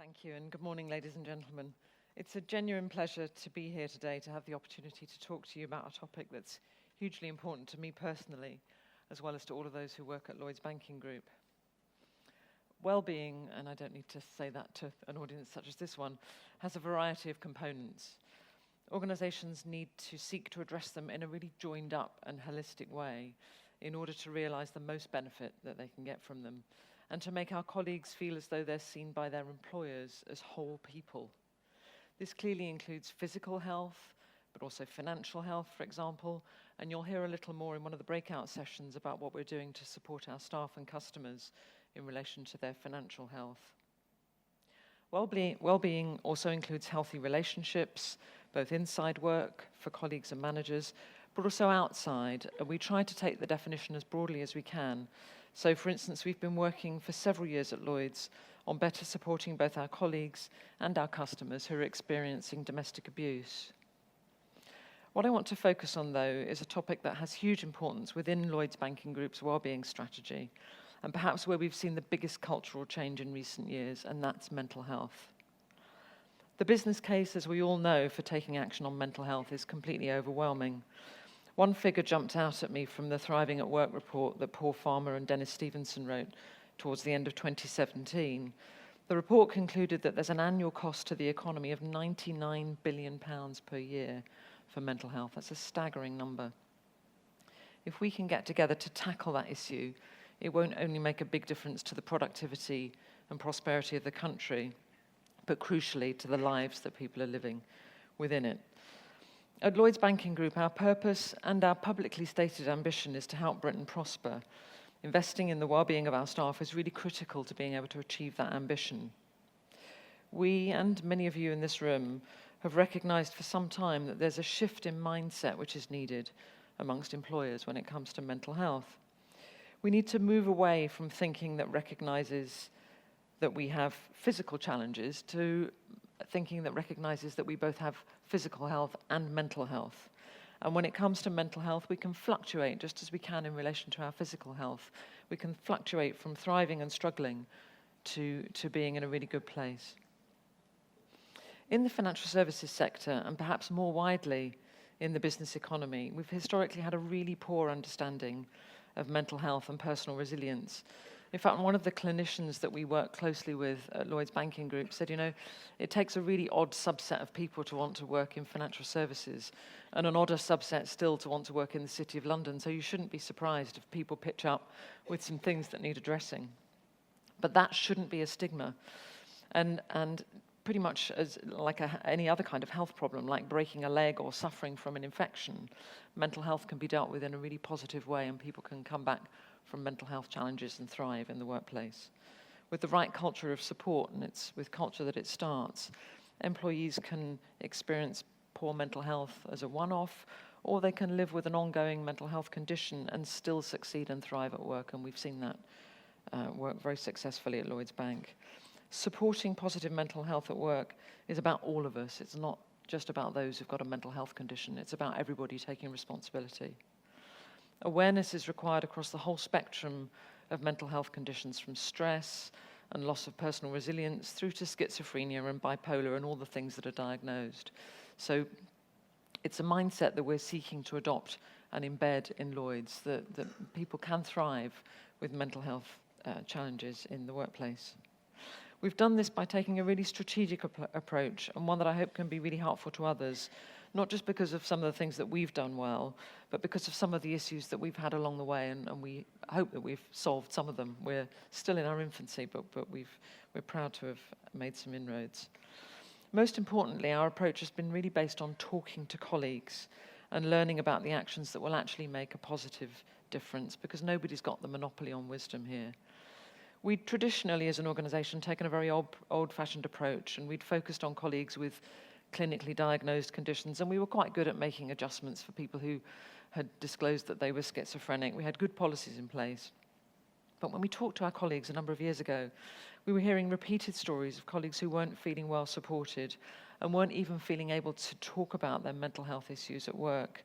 Thank you, and good morning, ladies and gentlemen. It's a genuine pleasure to be here today to have the opportunity to talk to you about a topic that's hugely important to me personally, as well as to all of those who work at Lloyds Banking Group. Well-being, and I don't need to say that to an audience such as this one, has a variety of components. Organisations need to seek to address them in a really joined up and holistic way in order to realise the most benefit that they can get from them, and to make our colleagues feel as though they're seen by their employers as whole people. This clearly includes physical health, but also financial health, for example, and you'll hear a little more in one of the breakout sessions about what we're doing to support our staff and customers in relation to their financial health. Well-being also includes healthy relationships, both inside work for colleagues and managers, but also outside. And we try to take the definition as broadly as we can. So, for instance, we've been working for several years at Lloyds on better supporting both our colleagues and our customers who are experiencing domestic abuse. What I want to focus on, though, is a topic that has huge importance within Lloyds Banking Group's wellbeing strategy, and perhaps where we've seen the biggest cultural change in recent years, and that's mental health. The business case, as we all know, for taking action on mental health is completely overwhelming. One figure jumped out at me from the Thriving at Work report that Paul Farmer and Dennis Stevenson wrote towards the end of 2017. The report concluded that there's an annual cost to the economy of £99 billion per year for mental health. That's a staggering number. If we can get together to tackle that issue, it won't only make a big difference to the productivity and prosperity of the country, but crucially to the lives that people are living within it. At Lloyds Banking Group, our purpose and our publicly stated ambition is to help Britain prosper. Investing in the well-being of our staff is really critical to being able to achieve that ambition. We, and many of you in this room, have recognised for some time that there's a shift in mindset which is needed amongst employers when it comes to mental health. We need to move away from thinking that recognises that we have physical challenges to thinking that recognises that we both have physical health and mental health. And when it comes to mental health, we can fluctuate just as we can in relation to our physical health. We can fluctuate from thriving and struggling to being in a really good place. In the financial services sector, and perhaps more widely in the business economy, we've historically had a really poor understanding of mental health and personal resilience. In fact, one of the clinicians that we work closely with at Lloyds Banking Group said, it takes a really odd subset of people to want to work in financial services, and an odder subset still to want to work in the City of London, so you shouldn't be surprised if people pitch up with some things that need addressing. But that shouldn't be a stigma. And pretty much as like any other kind of health problem, like breaking a leg or suffering from an infection, mental health can be dealt with in a really positive way, and people can come back from mental health challenges and thrive in the workplace. With the right culture of support, and it's with culture that it starts, employees can experience poor mental health as a one-off, or they can live with an ongoing mental health condition and still succeed and thrive at work, and we've seen that work very successfully at Lloyds Bank. Supporting positive mental health at work is about all of us. It's not just about those who've got a mental health condition. It's about everybody taking responsibility. Awareness is required across the whole spectrum of mental health conditions, from stress and loss of personal resilience through to schizophrenia and bipolar and all the things that are diagnosed. So it's a mindset that we're seeking to adopt and embed in Lloyds, that people can thrive with mental health challenges in the workplace. We've done this by taking a really strategic approach, and one that I hope can be really helpful to others, not just because of some of the things that we've done well, but because of some of the issues that we've had along the way, and we hope that we've solved some of them. We're still in our infancy, but we're proud to have made some inroads. Most importantly, our approach has been really based on talking to colleagues and learning about the actions that will actually make a positive difference, because nobody's got the monopoly on wisdom here. We'd traditionally, as an organisation, taken a very old-fashioned approach, and we'd focused on colleagues with clinically diagnosed conditions, and we were quite good at making adjustments for people who had disclosed that they were schizophrenic. We had good policies in place. But when we talked to our colleagues a number of years ago, we were hearing repeated stories of colleagues who weren't feeling well supported and weren't even feeling able to talk about their mental health issues at work.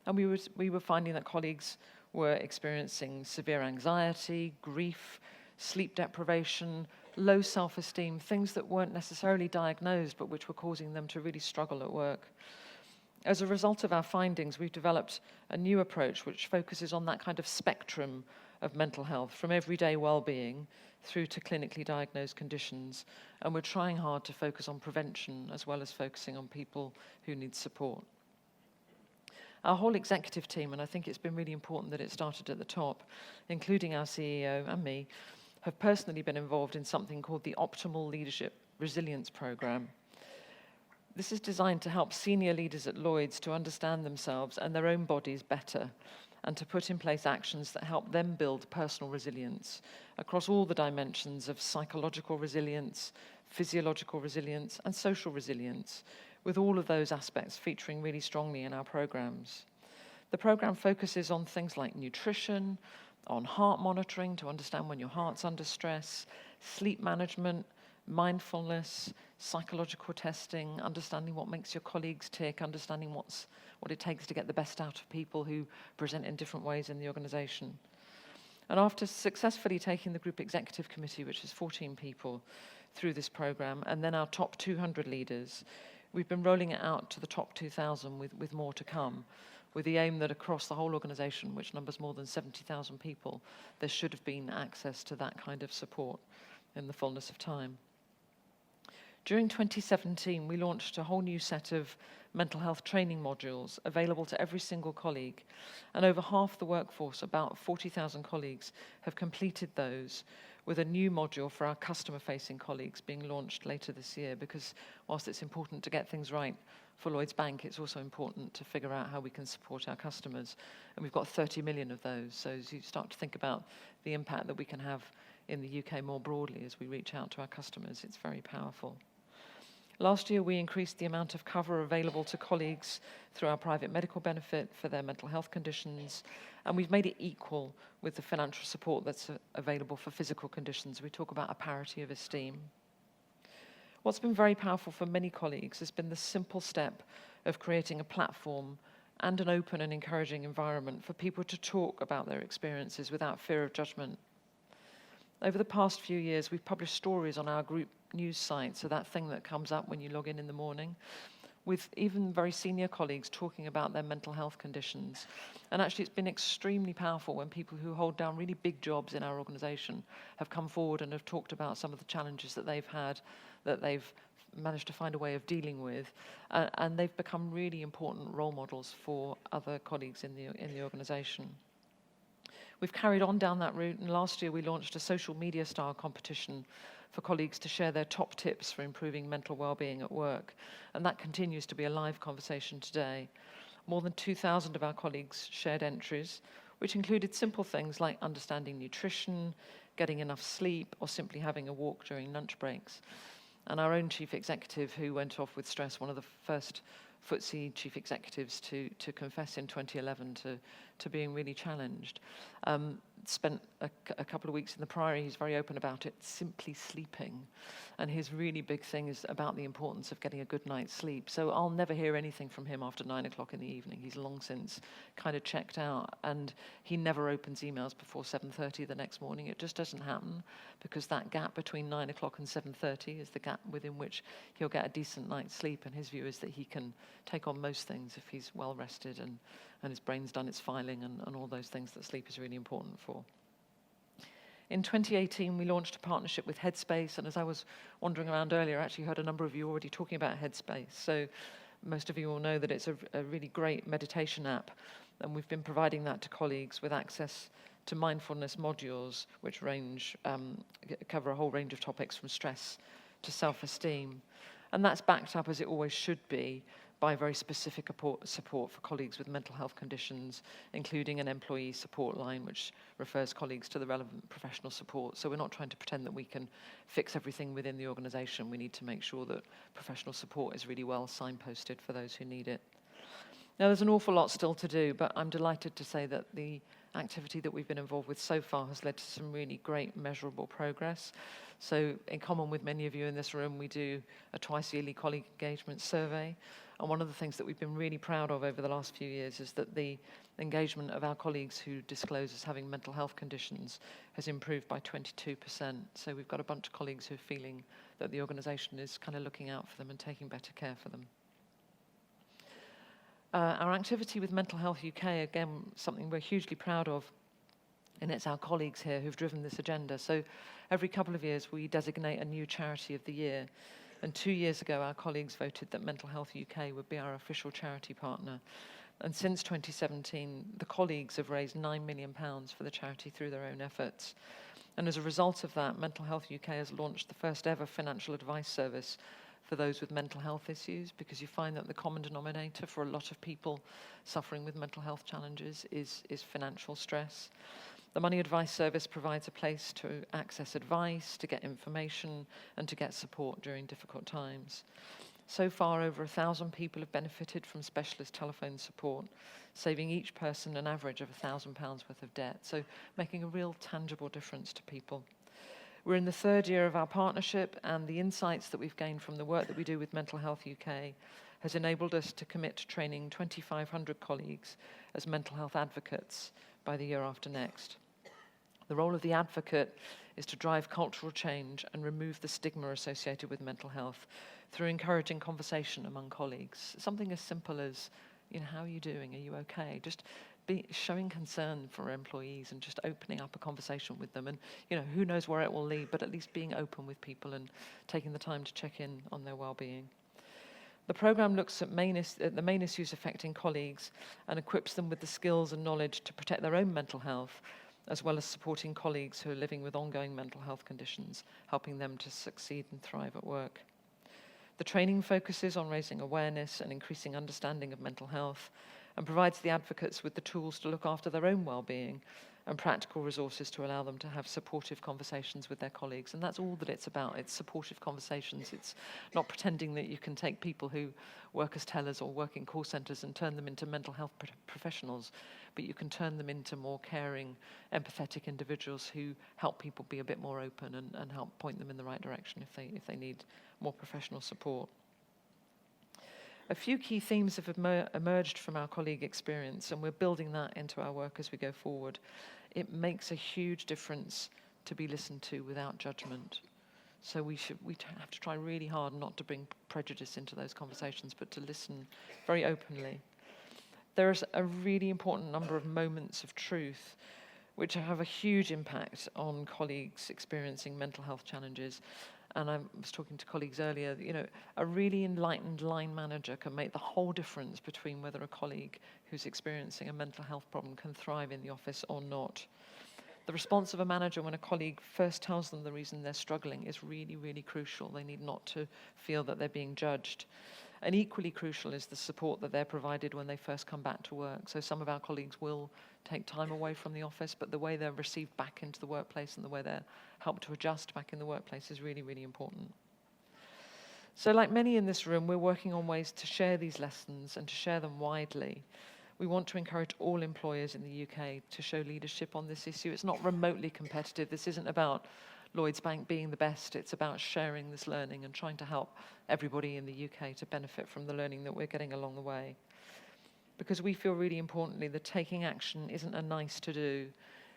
And we were finding that colleagues were experiencing severe anxiety, grief, sleep deprivation, low self-esteem, things that weren't necessarily diagnosed but which were causing them to really struggle at work. As a result of our findings, we've developed a new approach which focuses on that kind of spectrum of mental health, from everyday well-being through to clinically diagnosed conditions. And we're trying hard to focus on prevention as well as focusing on people who need support. Our whole executive team, and I think it's been really important that it started at the top, including our CEO and me, have personally been involved in something called the Optimal Leadership Resilience Programme. This is designed to help senior leaders at Lloyds to understand themselves and their own bodies better, and to put in place actions that help them build personal resilience across all the dimensions of psychological resilience, physiological resilience, and social resilience, with all of those aspects featuring really strongly in our programs. The program focuses on things like nutrition, on heart monitoring to understand when your heart's under stress, sleep management, mindfulness, psychological testing, understanding what makes your colleagues tick, understanding what it takes to get the best out of people who present in different ways in the organisation. And after successfully taking the Group Executive Committee, which is 14 people, through this programme, and then our top 200 leaders, we've been rolling it out to the top 2,000 with more to come, with the aim that across the whole organisation, which numbers more than 70,000 people, there should have been access to that kind of support in the fullness of time. During 2017, we launched a whole new set of mental health training modules available to every single colleague, and over half the workforce, about 40,000 colleagues, have completed those, with a new module for our customer-facing colleagues being launched later this year, because whilst it's important to get things right for Lloyds Bank, it's also important to figure out how we can support our customers. And we've got 30 million of those, so as you start to think about the impact that we can have in the UK more broadly as we reach out to our customers, it's very powerful. Last year, we increased the amount of cover available to colleagues through our private medical benefit for their mental health conditions, and we've made it equal with the financial support that's available for physical conditions. We talk about a parity of esteem. What's been very powerful for many colleagues has been the simple step of creating a platform and an open and encouraging environment for people to talk about their experiences without fear of judgment. Over the past few years, we've published stories on our group news site, so that thing that comes up when you log in the morning, with even very senior colleagues talking about their mental health conditions. And actually, it's been extremely powerful when people who hold down really big jobs in our organisation have come forward and have talked about some of the challenges that they've had, that they've managed to find a way of dealing with, and they've become really important role models for other colleagues in the organisation. We've carried on down that route, and last year we launched a social media style competition for colleagues to share their top tips for improving mental well-being at work, and that continues to be a live conversation today. More than 2,000 of our colleagues shared entries, which included simple things like understanding nutrition, getting enough sleep, or simply having a walk during lunch breaks. And our own chief executive, who went off with stress, one of the first FTSE chief executives to confess in 2011 to being really challenged, spent a couple of weeks in the Priory. He's very open about it, simply sleeping. And his really big thing is about the importance of getting a good night's sleep. So I'll never hear anything from him after 9 o'clock in the evening. He's long since kind of checked out, and he never opens emails before 7:30 the next morning. It just doesn't happen, because that gap between 9 o'clock and 7:30 is the gap within which he'll get a decent night's sleep, and his view is that he can take on most things if he's well rested and his brain's done its filing and all those things that sleep is really important for. In 2018, we launched a partnership with Headspace, and as I was wandering around earlier, I actually heard a number of you already talking about Headspace. So most of you will know that it's a really great meditation app, and we've been providing that to colleagues with access to mindfulness modules, which cover a whole range of topics from stress to self-esteem. And that's backed up, as it always should be, by very specific support for colleagues with mental health conditions, including an employee support line, which refers colleagues to the relevant professional support. So we're not trying to pretend that we can fix everything within the organisation. We need to make sure that professional support is really well signposted for those who need it. Now, there's an awful lot still to do, but I'm delighted to say that the activity that we've been involved with so far has led to some really great measurable progress. So in common with many of you in this room, we do a twice-yearly colleague engagement survey. And one of the things that we've been really proud of over the last few years is that the engagement of our colleagues who disclose as having mental health conditions has improved by 22%. So we've got a bunch of colleagues who are feeling that the organisation is kind of looking out for them and taking better care for them. Our activity with Mental Health UK, again, something we're hugely proud of, and it's our colleagues here who've driven this agenda. So every couple of years we designate a new charity of the year. And 2 years ago, our colleagues voted that Mental Health UK would be our official charity partner. And since 2017, the colleagues have raised £9 million for the charity through their own efforts. And as a result of that, Mental Health UK has launched the first ever financial advice service for those with mental health issues, because you find that the common denominator for a lot of people suffering with mental health challenges is financial stress. The Money Advice Service provides a place to access advice, to get information, and to get support during difficult times. So far, over 1,000 people have benefited from specialist telephone support, saving each person an average of £1,000 worth of debt, so making a real tangible difference to people. We're in the third year of our partnership, and the insights that we've gained from the work that we do with Mental Health UK has enabled us to commit to training 2,500 colleagues as mental health advocates by the year after next. The role of the advocate is to drive cultural change and remove the stigma associated with mental health through encouraging conversation among colleagues. Something as simple as, how are you doing? Are you okay? Just showing concern for employees and just opening up a conversation with them. And, who knows where it will lead, but at least being open with people and taking the time to check in on their well-being. The programme looks at the main issues affecting colleagues and equips them with the skills and knowledge to protect their own mental health, as well as supporting colleagues who are living with ongoing mental health conditions, helping them to succeed and thrive at work. The training focuses on raising awareness and increasing understanding of mental health, and provides the advocates with the tools to look after their own well-being and practical resources to allow them to have supportive conversations with their colleagues. And that's all that it's about. It's supportive conversations. It's not pretending that you can take people who work as tellers or work in call centres and turn them into mental health professionals, but you can turn them into more caring, empathetic individuals who help people be a bit more open and help point them in the right direction if they need more professional support. A few key themes have emerged from our colleague experience, and we're building that into our work as we go forward. It makes a huge difference to be listened to without judgment. So we have to try really hard not to bring prejudice into those conversations, but to listen very openly. There's a really important number of moments of truth which have a huge impact on colleagues experiencing mental health challenges. And I was talking to colleagues earlier, a really enlightened line manager can make the whole difference between whether a colleague who's experiencing a mental health problem can thrive in the office or not. The response of a manager when a colleague first tells them the reason they're struggling is really, really crucial. They need not to feel that they're being judged. And equally crucial is the support that they're provided when they first come back to work. So some of our colleagues will take time away from the office, but the way they're received back into the workplace and the way they're helped to adjust back in the workplace is really, really important. So like many in this room, we're working on ways to share these lessons and to share them widely. We want to encourage all employers in the UK to show leadership on this issue. It's not remotely competitive. This isn't about Lloyds Bank being the best. It's about sharing this learning and trying to help everybody in the UK to benefit from the learning that we're getting along the way. Because we feel really importantly that taking action isn't a nice to do.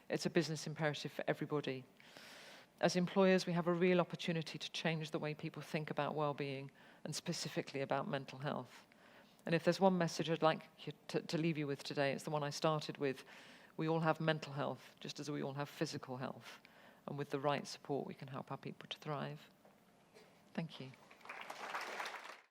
It's a business imperative for everybody. As employers, we have a real opportunity to change the way people think about well-being and specifically about mental health. And if there's one message I'd like you to leave you with today, it's the one I started with. We all have mental health, just as we all have physical health. And with the right support, we can help our people to thrive. Thank you.